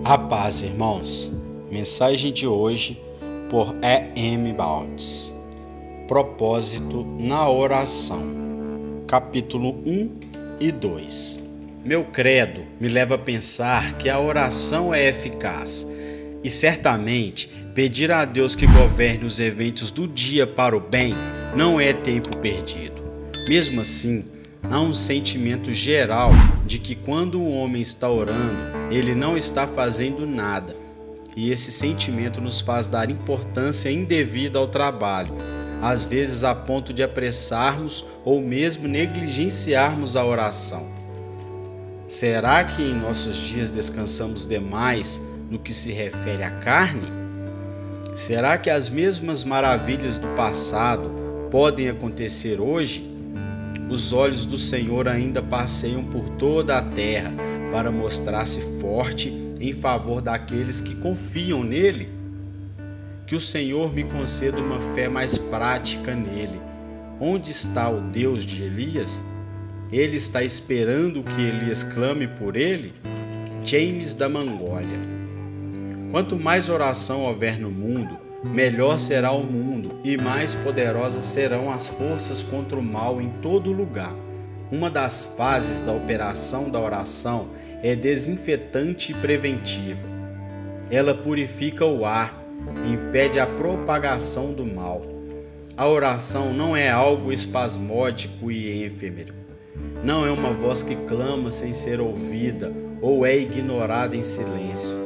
A paz, irmãos. Mensagem de hoje por E.M. Bounds. Propósito na oração. Capítulo 1 e 2. Meu credo me leva a pensar que a oração é eficaz e certamente pedir a Deus que governe os eventos do dia para o bem não é tempo perdido. Mesmo assim, há um sentimento geral de que quando o homem está orando, ele não está fazendo nada. E esse sentimento nos faz dar importância indevida ao trabalho, às vezes a ponto de apressarmos ou mesmo negligenciarmos a oração. Será que em nossos dias descansamos demais no que se refere à carne? Será que as mesmas maravilhas do passado podem acontecer hoje? Os olhos do Senhor ainda passeiam por toda a terra para mostrar-se forte em favor daqueles que confiam nele. Que o Senhor me conceda uma fé mais prática nele. Onde está o Deus de Elias? Ele está esperando que Elias clame por ele? James da Mongólia. Quanto mais oração houver no mundo, melhor será o mundo e mais poderosas serão as forças contra o mal em todo lugar. Uma das fases da operação da oração é desinfetante e preventiva. Ela purifica o ar e impede a propagação do mal. A oração não é algo espasmódico e efêmero. Não é uma voz que clama sem ser ouvida ou é ignorada em silêncio.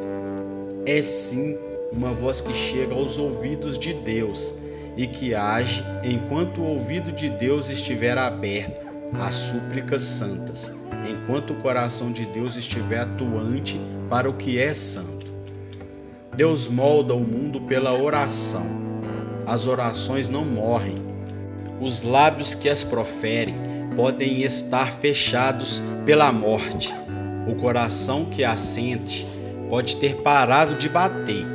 É sim uma voz que chega aos ouvidos de Deus e que age enquanto o ouvido de Deus estiver aberto às súplicas santas, enquanto o coração de Deus estiver atuante para o que é santo. Deus molda o mundo pela oração. As orações não morrem. Os lábios que as proferem podem estar fechados pela morte. O coração que as sente pode ter parado de bater,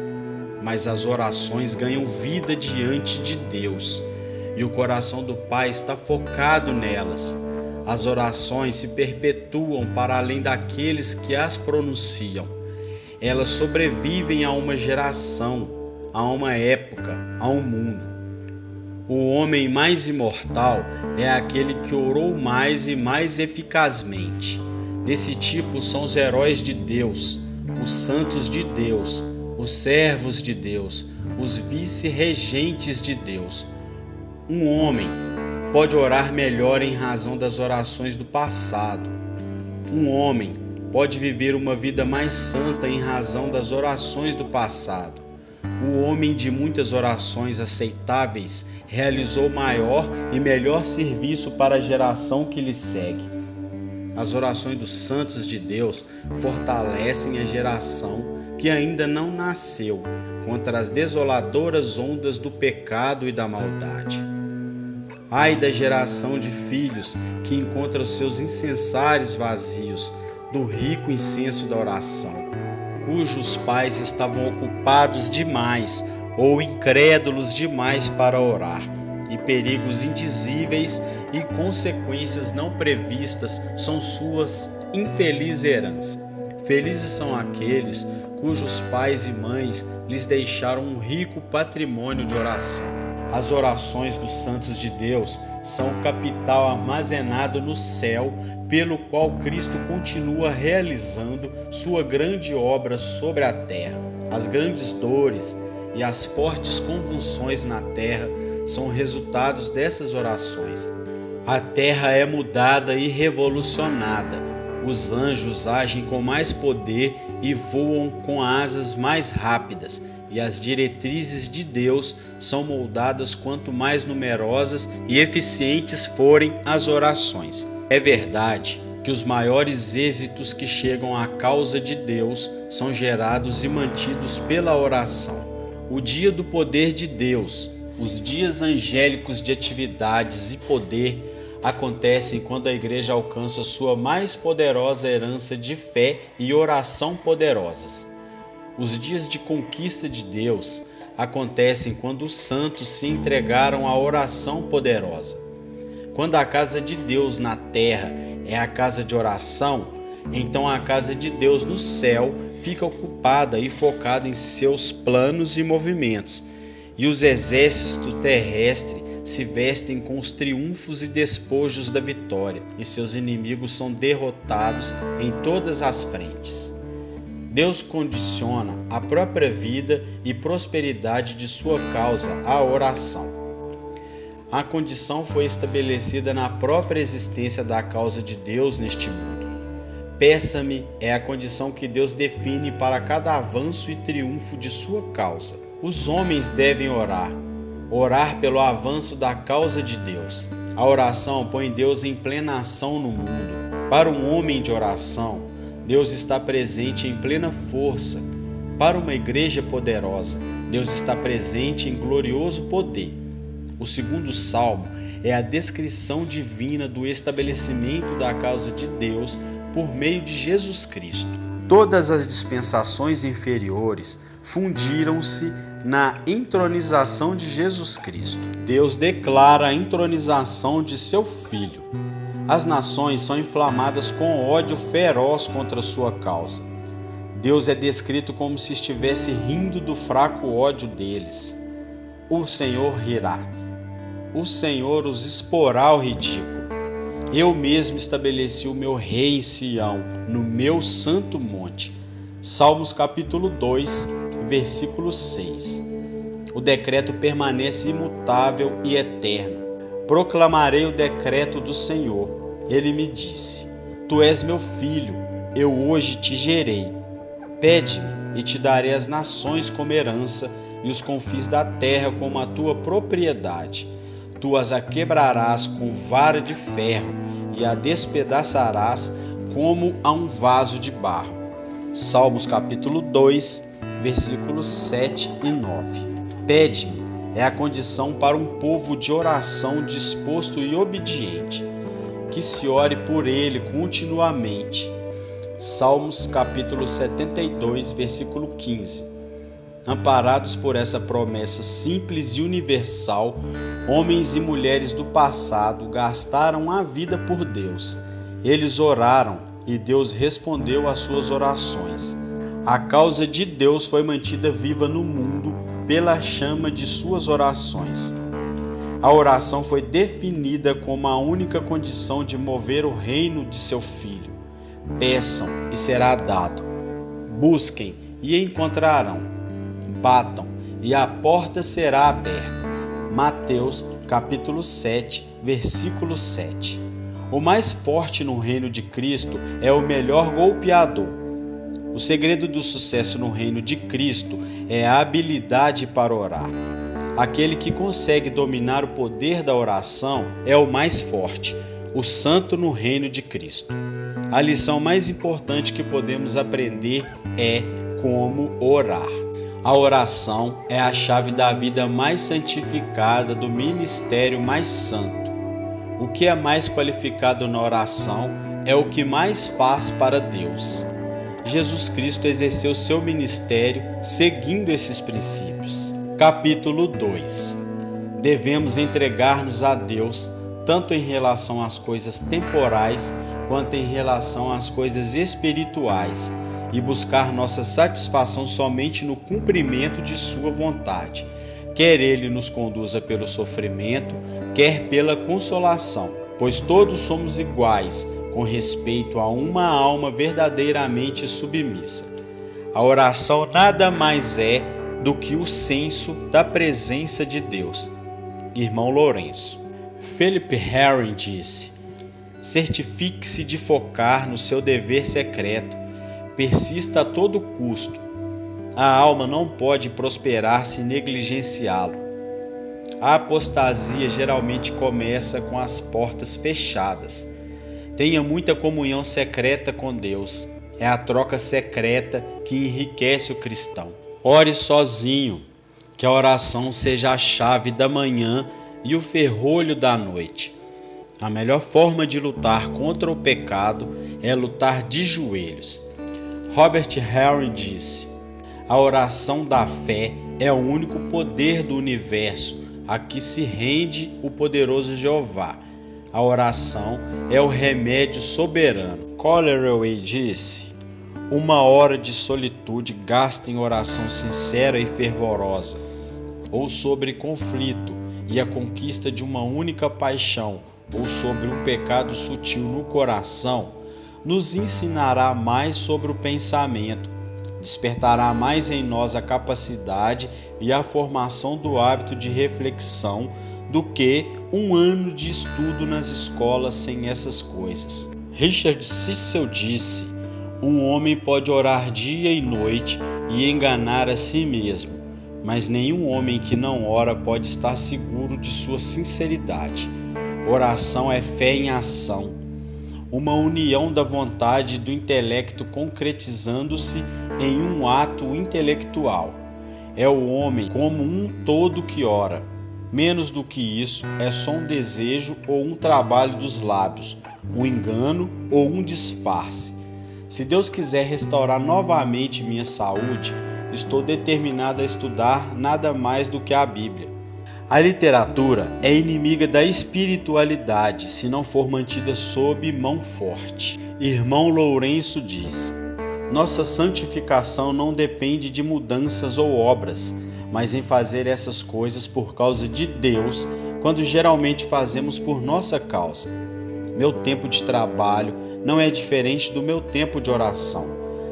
mas as orações ganham vida diante de Deus e o coração do Pai está focado nelas. As orações se perpetuam para além daqueles que as pronunciam. Elas sobrevivem a uma geração, a uma época, a um mundo. O homem mais imortal é aquele que orou mais e mais eficazmente. Desse tipo são os heróis de Deus, os santos de Deus, os servos de Deus, os vice-regentes de Deus. Um homem pode orar melhor em razão das orações do passado. Um homem pode viver uma vida mais santa em razão das orações do passado. O homem de muitas orações aceitáveis realizou maior e melhor serviço para a geração que lhe segue. As orações dos santos de Deus fortalecem a geração que ainda não nasceu contra as desoladoras ondas do pecado e da maldade. Ai da geração de filhos que encontra os seus incensários vazios do rico incenso da oração, cujos pais estavam ocupados demais ou incrédulos demais para orar, e perigos indizíveis e consequências não previstas são suas infelizes heranças. Felizes são aqueles cujos pais e mães lhes deixaram um rico patrimônio de oração. As orações dos santos de Deus são o capital armazenado no céu, pelo qual Cristo continua realizando sua grande obra sobre a terra. As grandes dores e as fortes convulsões na terra são resultados dessas orações. A terra é mudada e revolucionada. Os anjos agem com mais poder e voam com asas mais rápidas, e as diretrizes de Deus são moldadas quanto mais numerosas e eficientes forem as orações. É verdade que os maiores êxitos que chegam à causa de Deus são gerados e mantidos pela oração. O dia do poder de Deus, os dias angélicos de atividades e poder acontecem quando a igreja alcança sua mais poderosa herança de fé e oração poderosas. Os dias de conquista de Deus acontecem quando os santos se entregaram à oração poderosa. Quando a casa de Deus na terra é a casa de oração, então a casa de Deus no céu fica ocupada e focada em seus planos e movimentos, e os exércitos terrestres se vestem com os triunfos e despojos da vitória, e seus inimigos são derrotados em todas as frentes. Deus condiciona a própria vida e prosperidade de sua causa à oração. A condição foi estabelecida na própria existência da causa de Deus neste mundo. Peça-me é a condição que Deus define para cada avanço e triunfo de sua causa. Os homens devem orar pelo avanço da causa de Deus. A oração põe Deus em plena ação no mundo. Para um homem de oração, Deus está presente em plena força. Para uma igreja poderosa, Deus está presente em glorioso poder. O segundo salmo é a descrição divina do estabelecimento da causa de Deus por meio de Jesus Cristo. Todas as dispensações inferiores fundiram-se na entronização de Jesus Cristo. Deus declara a entronização de seu Filho. As nações são inflamadas com ódio feroz contra sua causa. Deus é descrito como se estivesse rindo do fraco ódio deles. O Senhor rirá. O Senhor os exporá ao ridículo. Eu mesmo estabeleci o meu rei em Sião, no meu santo monte. Salmos capítulo 2, versículo 6. O decreto permanece imutável e eterno. Proclamarei o decreto do Senhor. Ele me disse: Tu és meu filho, eu hoje te gerei. Pede-me e te darei as nações como herança e os confins da terra como a tua propriedade. Tu as quebrarás com vara de ferro e a despedaçarás como a um vaso de barro. Salmos capítulo 2, versículos 7 e 9. Pede-me é a condição para um povo de oração disposto e obediente, que se ore por ele continuamente. Salmos capítulo 72, versículo 15. Amparados por essa promessa simples e universal, homens e mulheres do passado gastaram a vida por Deus. Eles oraram e Deus respondeu às suas orações. A causa de Deus foi mantida viva no mundo pela chama de suas orações. A oração foi definida como a única condição de mover o reino de seu Filho. Peçam e será dado. Busquem e encontrarão. Batam e a porta será aberta. Mateus capítulo 7, versículo 7. O mais forte no reino de Cristo é o melhor golpeador. O segredo do sucesso no reino de Cristo é a habilidade para orar. Aquele que consegue dominar o poder da oração é o mais forte, o santo no reino de Cristo. A lição mais importante que podemos aprender é como orar. A oração é a chave da vida mais santificada, do ministério mais santo. O que é mais qualificado na oração é o que mais faz para Deus. Jesus Cristo exerceu seu ministério seguindo esses princípios. Capítulo 2. Devemos entregar-nos a Deus tanto em relação às coisas temporais quanto em relação às coisas espirituais, e buscar nossa satisfação somente no cumprimento de sua vontade, quer ele nos conduza pelo sofrimento, quer pela consolação, pois todos somos iguais com respeito a uma alma verdadeiramente submissa. A oração nada mais é do que o senso da presença de Deus. Irmão Lourenço. Philip Herring disse: certifique-se de focar no seu dever secreto. Persista a todo custo. A alma não pode prosperar se negligenciá-lo. A apostasia geralmente começa com as portas fechadas. Tenha muita comunhão secreta com Deus. É a troca secreta que enriquece o cristão. Ore sozinho, que a oração seja a chave da manhã e o ferrolho da noite. A melhor forma de lutar contra o pecado é lutar de joelhos. Robert Herring disse: a oração da fé é o único poder do universo a que se rende o poderoso Jeová. A oração é o remédio soberano. Coleridge disse: uma hora de solitude gasta em oração sincera e fervorosa, ou sobre conflito e a conquista de uma única paixão, ou sobre um pecado sutil no coração, nos ensinará mais sobre o pensamento, despertará mais em nós a capacidade e a formação do hábito de reflexão do que um ano de estudo nas escolas sem essas coisas. Richard Cecil disse: um homem pode orar dia e noite e enganar a si mesmo, mas nenhum homem que não ora pode estar seguro de sua sinceridade. Oração é fé em ação, uma união da vontade e do intelecto concretizando-se em um ato intelectual. É o homem como um todo que ora. Menos do que isso, é só um desejo ou um trabalho dos lábios, um engano ou um disfarce. Se Deus quiser restaurar novamente minha saúde, estou determinado a estudar nada mais do que a Bíblia. A literatura é inimiga da espiritualidade se não for mantida sob mão forte. Irmão Lourenço diz: nossa santificação não depende de mudanças ou obras, mas em fazer essas coisas por causa de Deus, quando geralmente fazemos por nossa causa. Meu tempo de trabalho não é diferente do meu tempo de oração.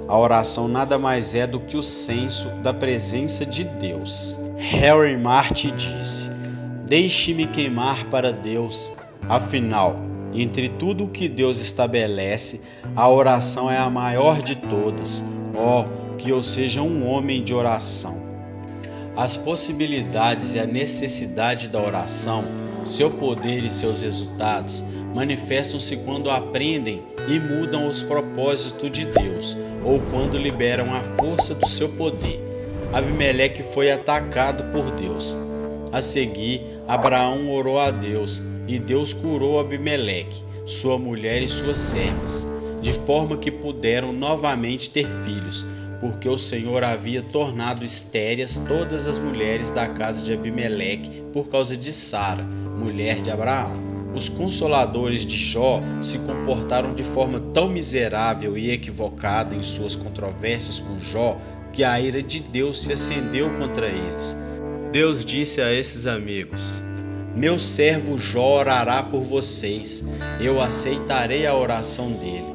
A oração nada mais é do que o senso da presença de Deus. Harry Martin disse: deixe-me queimar para Deus. Afinal, entre tudo o que Deus estabelece, a oração é a maior de todas. Oh, que eu seja um homem de oração. As possibilidades e a necessidade da oração, seu poder e seus resultados, manifestam-se quando aprendem e mudam os propósitos de Deus, ou quando liberam a força do seu poder. Abimeleque foi atacado por Deus. A seguir, Abraão orou a Deus, e Deus curou Abimeleque, sua mulher e suas servas, de forma que puderam novamente ter filhos, porque o Senhor havia tornado estéreis todas as mulheres da casa de Abimeleque por causa de Sara, mulher de Abraão. Os consoladores de Jó se comportaram de forma tão miserável e equivocada em suas controvérsias com Jó que a ira de Deus se acendeu contra eles. Deus disse a esses amigos: meu servo Jó orará por vocês, eu aceitarei a oração dele.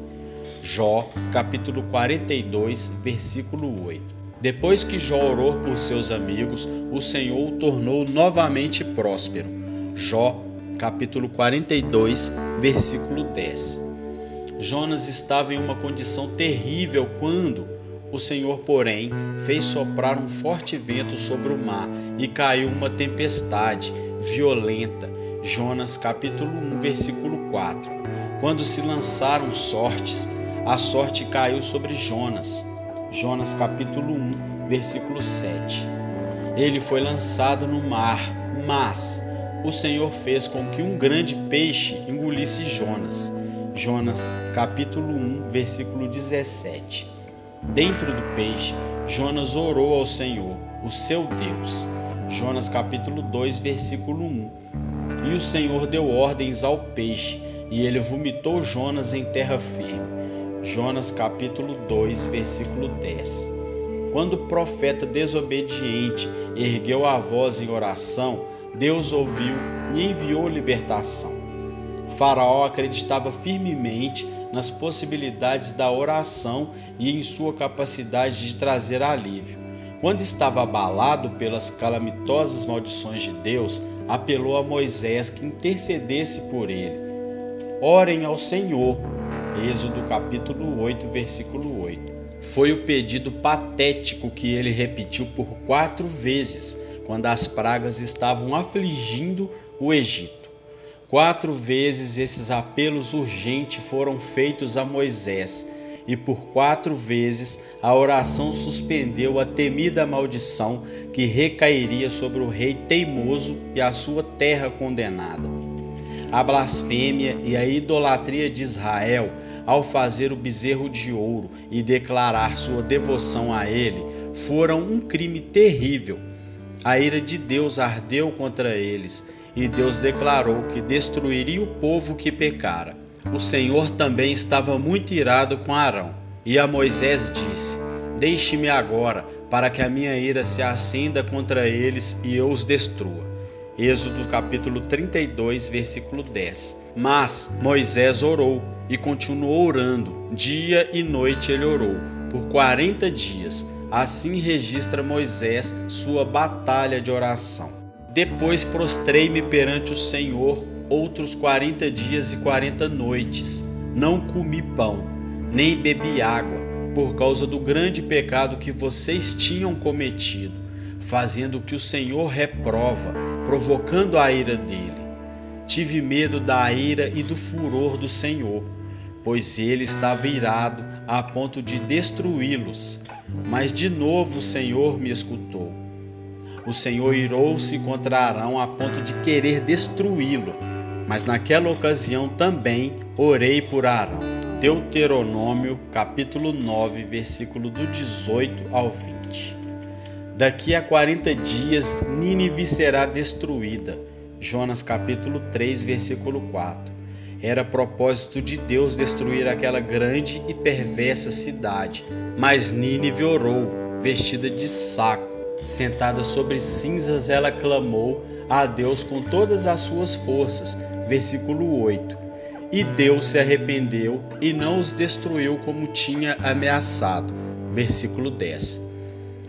Jó, capítulo 42, versículo 8. Depois que Jó orou por seus amigos, o Senhor o tornou novamente próspero. Jó, capítulo 42, versículo 10. Jonas estava em uma condição terrível quando o Senhor, porém, fez soprar um forte vento sobre o mar e caiu uma tempestade violenta. Jonas, capítulo 1, versículo 4. Quando se lançaram sortes, a sorte caiu sobre Jonas. Jonas, capítulo 1, versículo 7. Ele foi lançado no mar, mas o Senhor fez com que um grande peixe engolisse Jonas. Jonas, capítulo 1, versículo 17. Dentro do peixe, Jonas orou ao Senhor, o seu Deus. Jonas, capítulo 2, versículo 1. E o Senhor deu ordens ao peixe, e ele vomitou Jonas em terra firme. Jonas, capítulo 2, versículo 10. Quando o profeta desobediente ergueu a voz em oração, Deus ouviu e enviou libertação. Faraó acreditava firmemente nas possibilidades da oração e em sua capacidade de trazer alívio. Quando estava abalado pelas calamitosas maldições de Deus, apelou a Moisés que intercedesse por ele. Orem ao Senhor. Êxodo capítulo 8, versículo 8. Foi o pedido patético que ele repetiu por 4 vezes, quando as pragas estavam afligindo o Egito. 4 vezes esses apelos urgentes foram feitos a Moisés, e por 4 vezes a oração suspendeu a temida maldição que recairia sobre o rei teimoso e a sua terra condenada. A blasfêmia e a idolatria de Israel, ao fazer o bezerro de ouro e declarar sua devoção a ele, foram um crime terrível. A ira de Deus ardeu contra eles, e Deus declarou que destruiria o povo que pecara. O Senhor também estava muito irado com Arão. E a Moisés disse: Deixe-me agora, para que a minha ira se acenda contra eles e eu os destrua. Êxodo capítulo 32, versículo 10. Mas Moisés orou e continuou orando. Dia e noite ele orou, por 40 dias. Assim registra Moisés sua batalha de oração. Depois prostrei-me perante o Senhor outros 40 dias e 40 noites. Não comi pão, nem bebi água, por causa do grande pecado que vocês tinham cometido, fazendo o que o Senhor reprova, provocando a ira dele. Tive medo da ira e do furor do Senhor, pois ele estava irado a ponto de destruí-los. Mas de novo o Senhor me escutou. O Senhor irou-se contra Arão a ponto de querer destruí-lo, mas naquela ocasião também orei por Arão. Deuteronômio capítulo 9, versículo do 18 ao 20. Daqui a 40 dias Nínive será destruída. Jonas capítulo 3, versículo 4. Era propósito de Deus destruir aquela grande e perversa cidade, mas Nínive orou, vestida de saco, sentada sobre cinzas, ela clamou a Deus com todas as suas forças. Versículo 8. E Deus se arrependeu e não os destruiu como tinha ameaçado. Versículo 10.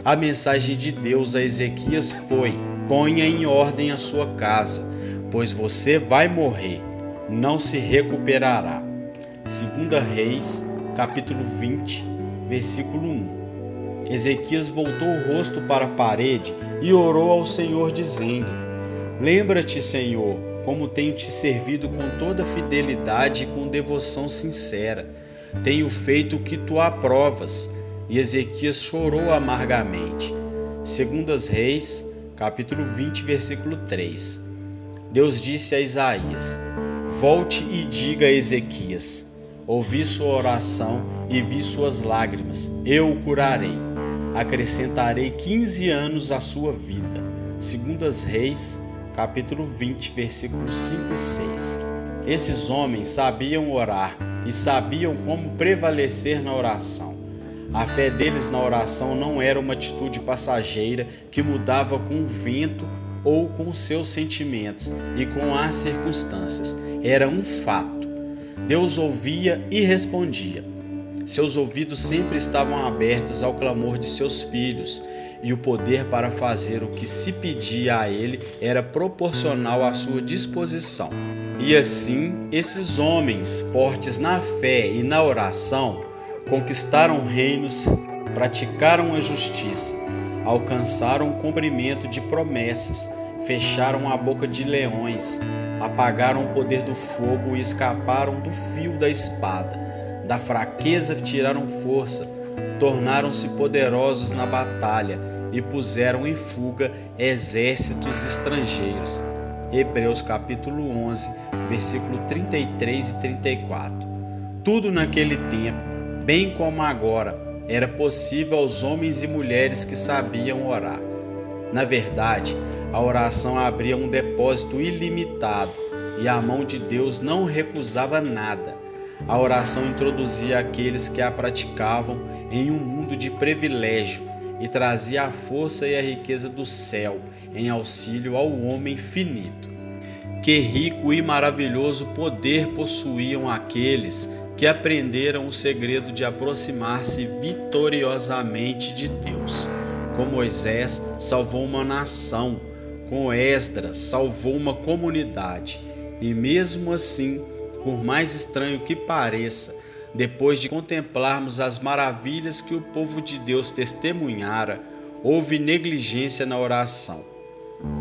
A mensagem de Deus a Ezequias foi: ponha em ordem a sua casa, pois você vai morrer, não se recuperará. 2 Reis, capítulo 20, versículo 1. Ezequias voltou o rosto para a parede e orou ao Senhor, dizendo: Lembra-te, Senhor, como tenho te servido com toda fidelidade e com devoção sincera. Tenho feito o que tu aprovas. E Ezequias chorou amargamente. 2 Reis, capítulo 20, versículo 3. Deus disse a Isaías: Volte e diga a Ezequias: Ouvi sua oração e vi suas lágrimas. Eu o curarei. Acrescentarei 15 anos à sua vida. 2 Reis, capítulo 20, versículos 5 e 6. Esses homens sabiam orar e sabiam como prevalecer na oração. A fé deles na oração não era uma atitude passageira que mudava com o vento ou com seus sentimentos e com as circunstâncias. Era um fato. Deus ouvia e respondia. Seus ouvidos sempre estavam abertos ao clamor de seus filhos, e o poder para fazer o que se pedia a ele era proporcional à sua disposição. E assim, esses homens, fortes na fé e na oração, conquistaram reinos, praticaram a justiça, alcançaram o cumprimento de promessas, fecharam a boca de leões, apagaram o poder do fogo e escaparam do fio da espada. Da fraqueza tiraram força, tornaram-se poderosos na batalha e puseram em fuga exércitos estrangeiros. Hebreus capítulo 11, versículo 33 e 34. Tudo naquele tempo, bem como agora, era possível aos homens e mulheres que sabiam orar. Na verdade, a oração abria um depósito ilimitado e a mão de Deus não recusava nada. A oração introduzia aqueles que a praticavam em um mundo de privilégio e trazia a força e a riqueza do céu em auxílio ao homem finito. Que rico e maravilhoso poder possuíam aqueles que aprenderam o segredo de aproximar-se vitoriosamente de Deus. Com Moisés salvou uma nação, com Esdras salvou uma comunidade. E mesmo assim, por mais estranho que pareça, depois de contemplarmos as maravilhas que o povo de Deus testemunhara, houve negligência na oração.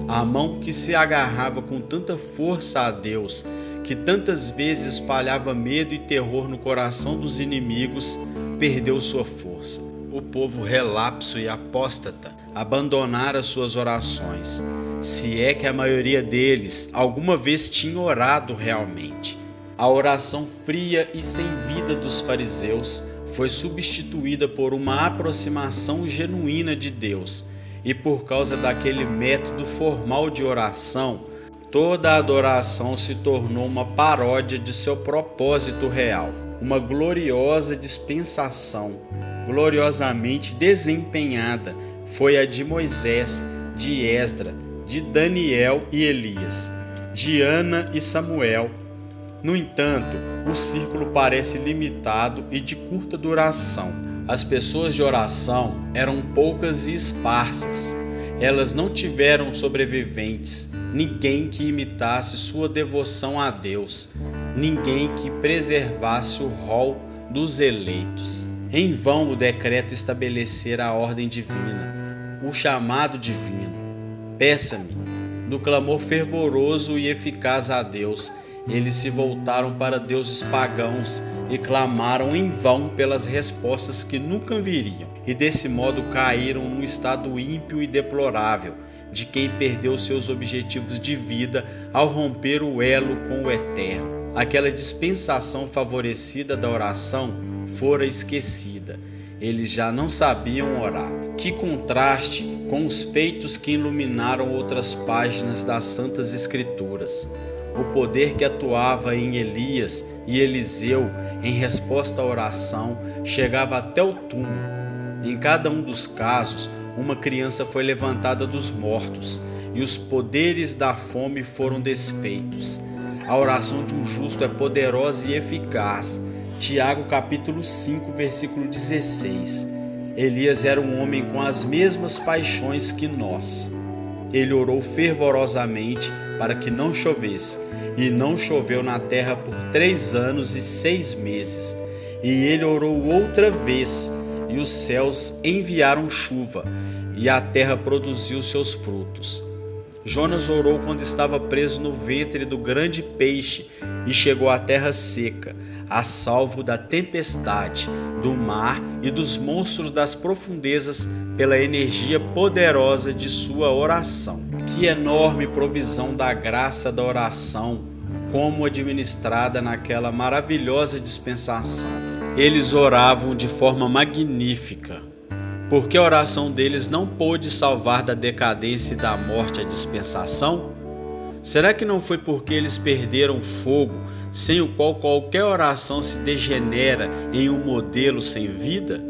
A mão que se agarrava com tanta força a Deus, que tantas vezes espalhava medo e terror no coração dos inimigos, perdeu sua força. O povo relapso e apóstata abandonara suas orações, se é que a maioria deles alguma vez tinha orado realmente. A oração fria e sem vida dos fariseus foi substituída por uma aproximação genuína de Deus, e por causa daquele método formal de oração, toda a adoração se tornou uma paródia de seu propósito real. uma gloriosa dispensação, gloriosamente desempenhada, foi a de Moisés, de Esdra, de Daniel e Elias, de Ana e Samuel. No entanto, o círculo parece limitado e de curta duração. As pessoas de oração eram poucas e esparsas. Elas não tiveram sobreviventes, ninguém que imitasse sua devoção a Deus, ninguém que preservasse o rol dos eleitos. Em vão o decreto estabelecer a ordem divina, o chamado divino. Peça-me, no clamor fervoroso e eficaz a Deus, eles se voltaram para deuses pagãos e clamaram em vão pelas respostas que nunca viriam, e desse modo caíram num estado ímpio e deplorável, de quem perdeu seus objetivos de vida ao romper o elo com o Eterno. Aquela dispensação favorecida da oração fora esquecida. Eles já não sabiam orar. Que contraste com os feitos que iluminaram outras páginas das Santas Escrituras. O poder que atuava em Elias e Eliseu em resposta à oração chegava até o túmulo. Em cada um dos casos, uma criança foi levantada dos mortos e os poderes da fome foram desfeitos. A oração de um justo é poderosa e eficaz. Tiago capítulo 5, versículo 16. Elias era um homem com as mesmas paixões que nós. Ele orou fervorosamente para que não chovesse, e não choveu na terra por 3 anos e 6 meses. E ele orou outra vez, e os céus enviaram chuva, e a terra produziu seus frutos. Jonas orou quando estava preso no ventre do grande peixe, e chegou à terra seca, a salvo da tempestade, do mar e dos monstros das profundezas, pela energia poderosa de sua oração. Que enorme provisão da graça da oração, como administrada naquela maravilhosa dispensação. Eles oravam de forma magnífica, porque a oração deles não pôde salvar da decadência e da morte a dispensação? Será que não foi porque eles perderam o fogo, sem o qual qualquer oração se degenera em um modelo sem vida?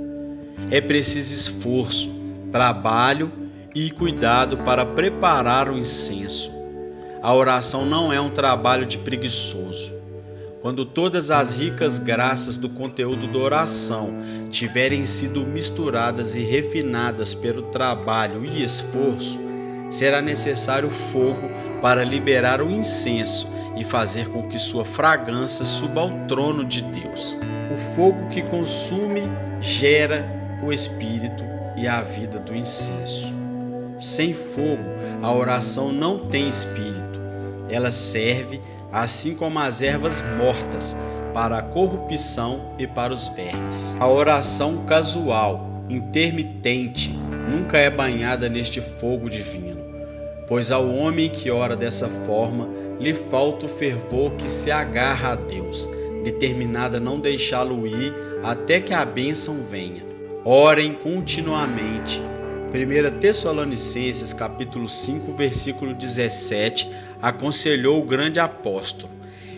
É preciso esforço, trabalho e cuidado para preparar o incenso. A oração não é um trabalho de preguiçoso. Quando todas as ricas graças do conteúdo da oração tiverem sido misturadas e refinadas pelo trabalho e esforço, será necessário fogo para liberar o incenso e fazer com que sua fragrância suba ao trono de Deus. O fogo que consume gera o espírito e a vida do incenso. Sem fogo, a oração não tem espírito. Ela serve, assim como as ervas mortas, para a corrupção e para os vermes. A oração casual, intermitente, nunca é banhada neste fogo divino, pois ao homem que ora dessa forma, lhe falta o fervor que se agarra a Deus, determinado a não deixá-lo ir até que a bênção venha. Orem continuamente. 1 Tessalonicenses capítulo 5, versículo 17, aconselhou o grande apóstolo.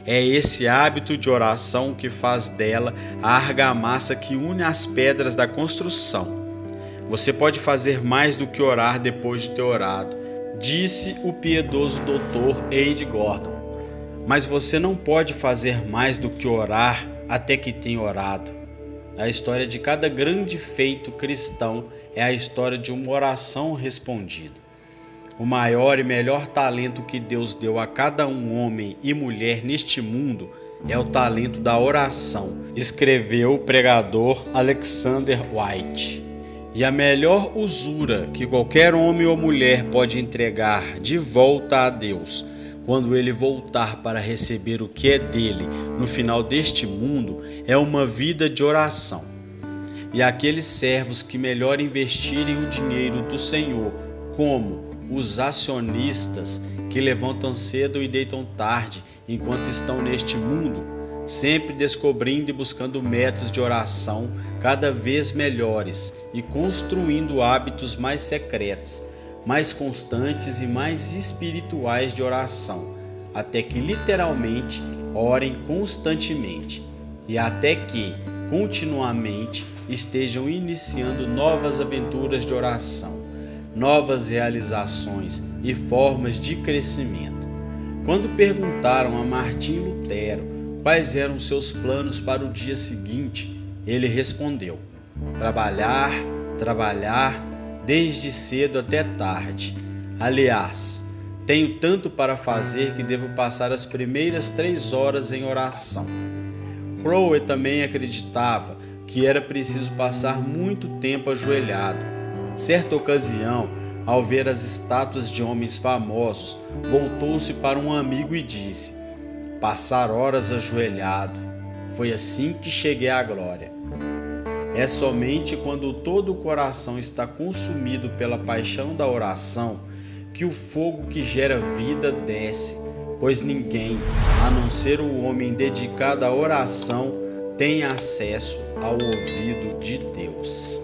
É esse hábito de oração que faz dela a argamassa que une as pedras da construção. Você pode fazer mais do que orar depois de ter orado, disse o piedoso Dr. Ed Gordon. Mas você não pode fazer mais do que orar até que tenha orado. A história de cada grande feito cristão é a história de uma oração respondida. O maior e melhor talento que Deus deu a cada um homem e mulher neste mundo é o talento da oração, escreveu o pregador Alexander White. E a melhor usura que qualquer homem ou mulher pode entregar de volta a Deus, quando ele voltar para receber o que é dele no final deste mundo, é uma vida de oração. E aqueles servos que melhor investirem o dinheiro do Senhor, como os acionistas que levantam cedo e deitam tarde enquanto estão neste mundo, sempre descobrindo e buscando métodos de oração cada vez melhores e construindo hábitos mais secretos, mais constantes e mais espirituais de oração, até que literalmente orem constantemente. e até que, continuamente, estejam iniciando novas aventuras de oração, novas realizações e formas de crescimento. Quando perguntaram a Martim Lutero quais eram seus planos para o dia seguinte, ele respondeu: trabalhar, trabalhar, desde cedo até tarde. Aliás, tenho tanto para fazer que devo passar as primeiras 3 horas em oração. Crowley também acreditava que era preciso passar muito tempo ajoelhado. Certa ocasião, ao ver as estátuas de homens famosos, voltou-se para um amigo e disse: passar horas ajoelhado, foi assim que cheguei à glória. É somente quando todo o coração está consumido pela paixão da oração que o fogo que gera vida desce, pois ninguém, a não ser o homem dedicado à oração, tem acesso ao ouvido de Deus.